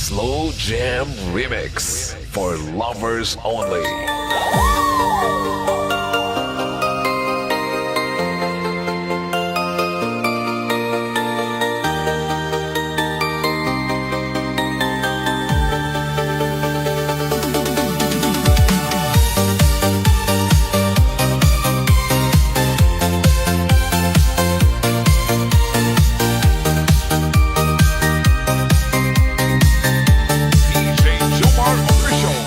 Slow Jam Remix for lovers only.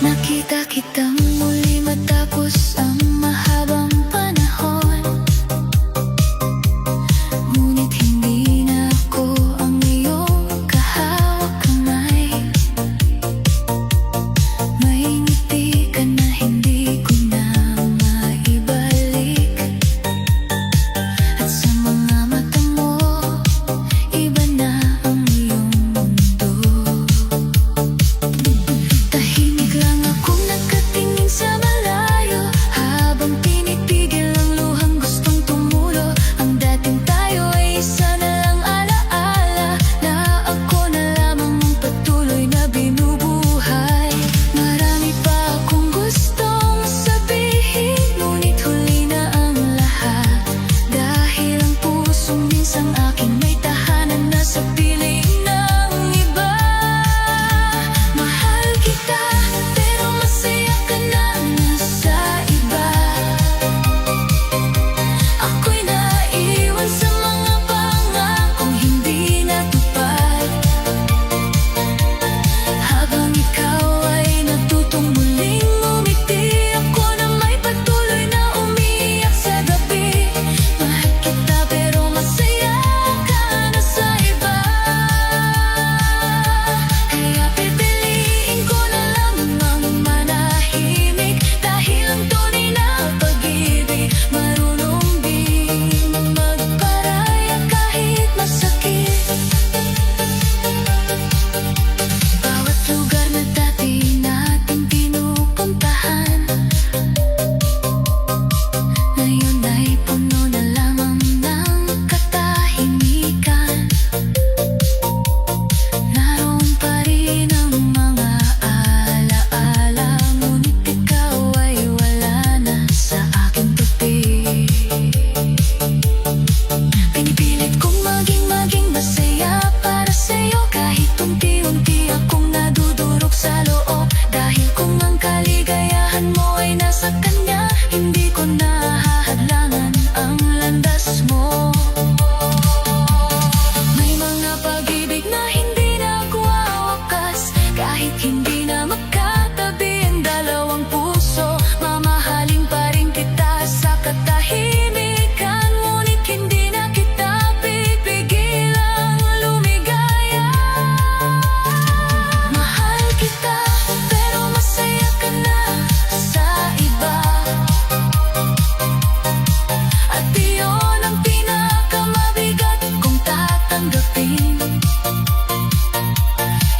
Nakita kitang muli matapos ang mahabang panahon, ngunit hindi na ako ang iyong kahawak kamay. May ngiti ka na hindi ko na maibalik, at sa mga mata mo, iba na ang iyong mundo. Tahimik lang akong nakatingin sa malayo, habang pinitigil ang luhang gustong tumulo. Ang dating tayo ay isa na lang alaala, na ako na lamang ang patuloy na binubuhay. Marami pa akong gustong sabihin, ngunit huli na ang lahat, dahil ang pusong minsang aking may tahanan na sa piling ng iba. Mahal kita, pero masaya ka na nasa iba. Ako'y naiwan sa mga pangakong hindi natupad, habang ikaw ay natutong muling umiti. Ako na may patuloy na umiyak sa gabi. Mahal kita, pero masaya ka na sa iba. Kaya pipiliin ko na lang ang manahimik, dahil ang tunay na pag-ibig marunong din magparaya kahit masakit. Bawat lugar na dati nating pinupuntahan, ngayon ay puno na lamang ng katahimikan. Naroon pa rin ang mga alaala, ngunit ikaw ay wala na sa aking tabi. Pinipilit kong maging masaya para sa'yo, kahit unti-unti akong nadudurog sa loob. Dahil kung ang kaligayahan mo ay nasa kanya, hindi ko nahahadlangan ang landas mo. May mga pag-ibig na hindi na ako wawakas, kahit hindi na magkatabi ang dalawang puso. Mamahalin pa rin kita sa katahimikan, ngunit hindi na kita pipigilang lumigaya. Mahal kita, pero masaya ka na sa iba, at iyon ang pinakamabigat kong tatanggapin.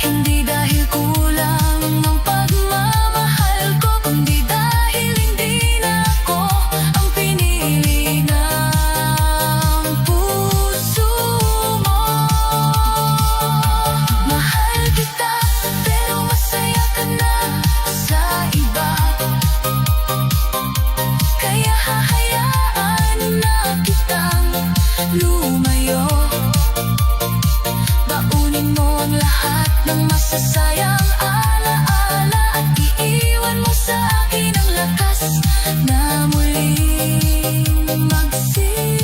Hindi dahil kulang ang pagmamahal ko, kundi dahil hindi na ako ang pinili ng puso mo. Mahal kita, pero masaya ka na sa iba. Kaya hahayaan na kitang lumayo. Baunin mo ang lahat ng masasayang alaala, at iiwan mo sa akin ang lakas na muling magsimula.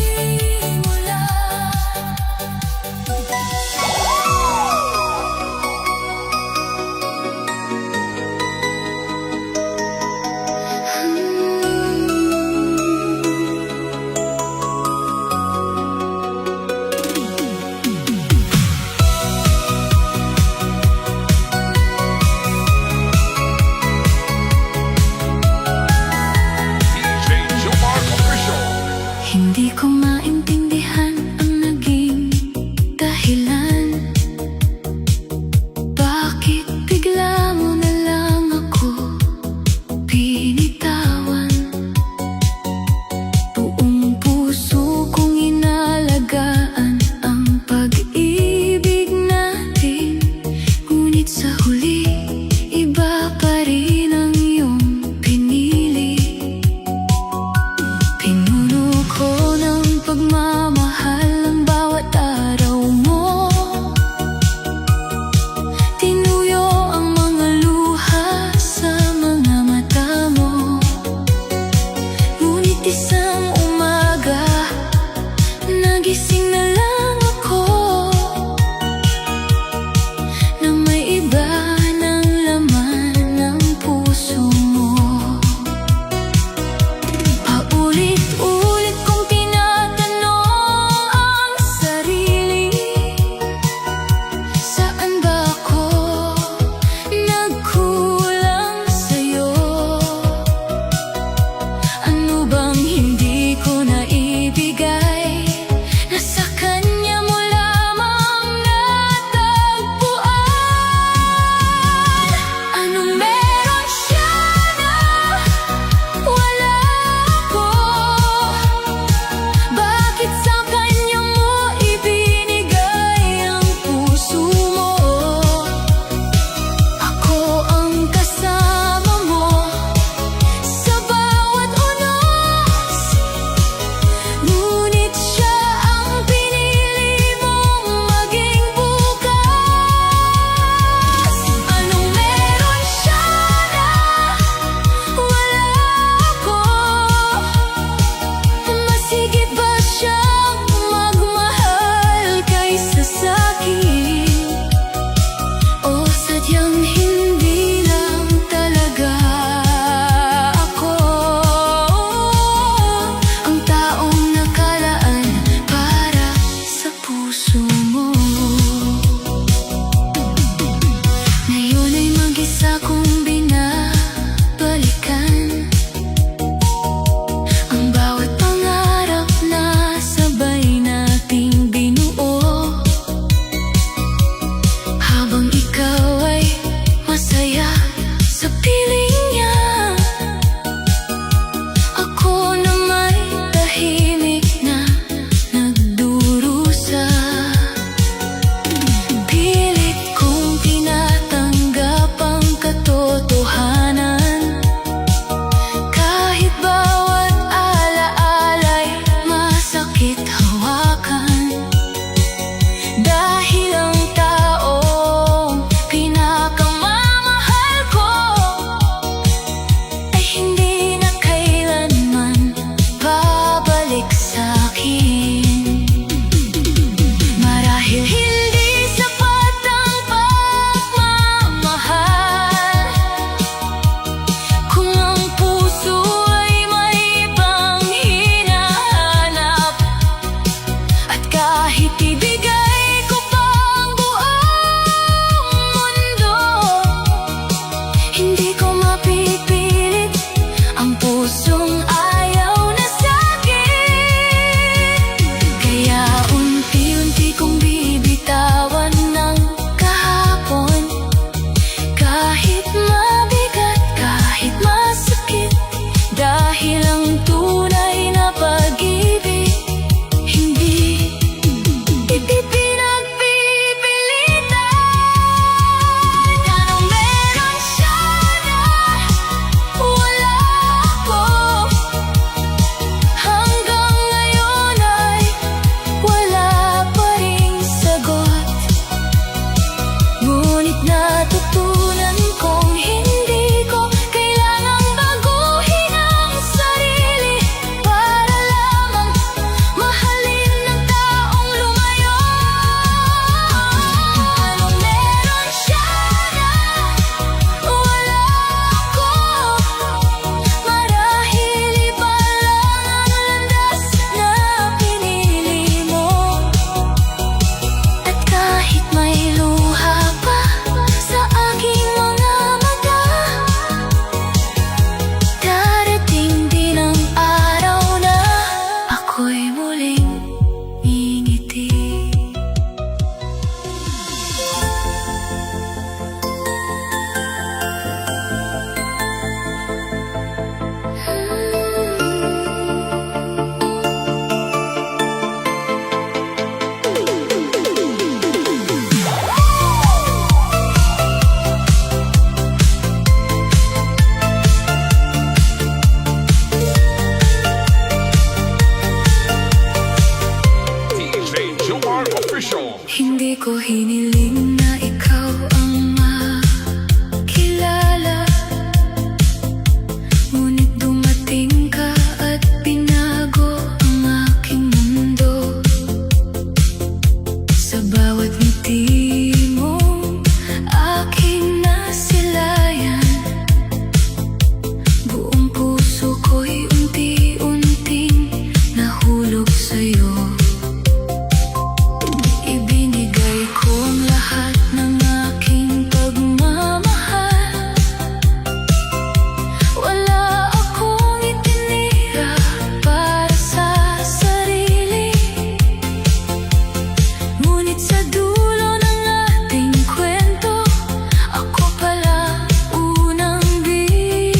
ko hiniling na ikaw ang makilala, ngunit dumating ka at binago ang aking mundo. Sa bawat ngiti mo aking nasilayan, buong puso ko'y unti-unting nahulog sa'yo. Ibinigay ko ang lahat ng aking pagmamahal, wala akong itinira para sa sarili. Ngunit sa dulo ng ating kwento, ako pala unang bibitawan.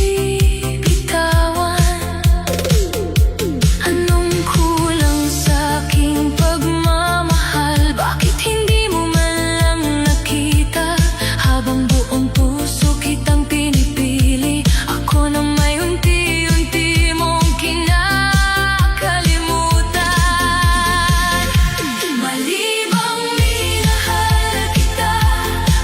Anong kulang sa aking pagmamahal? Bakit hindi mo man lang nakita? Habang buong puso kitang pinipili, ako na may unti-unti mong kinakalimutan. Malibang minahal kita,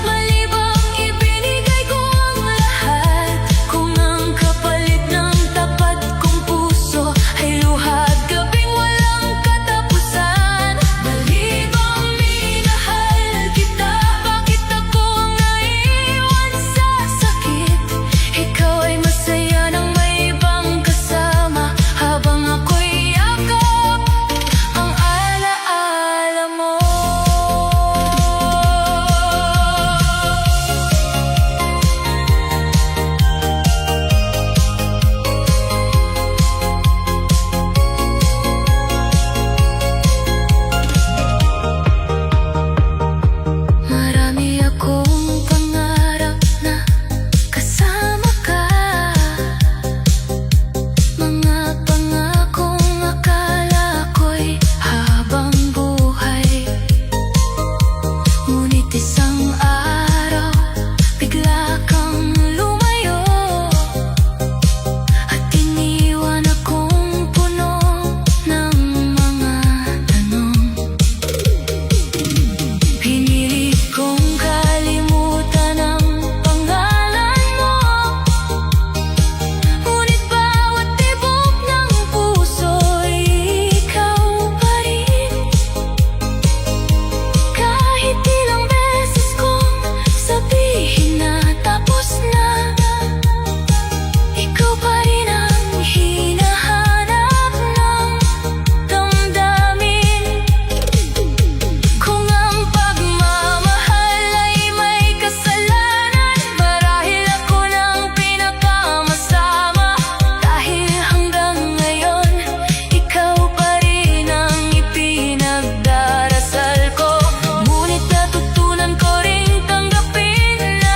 malibang ibinigay ko ang lahat, kung ang kapalit ng tapat kong puso ay luha at gabing walang katapusan. Malibang minahal kita, bakit ako ang naiwan sa sakit? Ikaw ay masaya nang may ibang kasama, habang ako'y yakap ang alaala mo. Marami akong pangarap na kasama ka, mga pangakong akala ko'y habang buhay. Ngunit isang araw, bigla kang lumayo, at iniwan akong puno ng mga tanong. Pinilit kong kalimutan ang pangalan mo, ngunit bawat tibok ng puso'y ikaw pa rin. Kahit ilang beses kong sabihin na tapos na, ikaw pa rin ang hinahanap ng damdamin. Kung ang pagmamahal ay may kasalanan, marahil ako nang pinakamasama. Dahil hanggang ngayon, ikaw pa rin ang ipinagdarasal ko. Ngunit natutunan ko ring tanggapin na